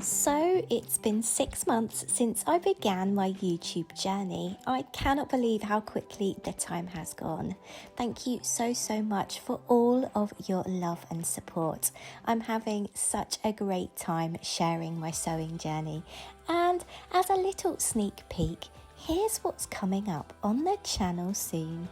So it's been 6 months since I began my YouTube journey. I cannot believe how quickly the time has gone. Thank you so much for all of your love and support. I'm having such a great time sharing my sewing journey. And as a little sneak peek, here's what's coming up on the channel soon.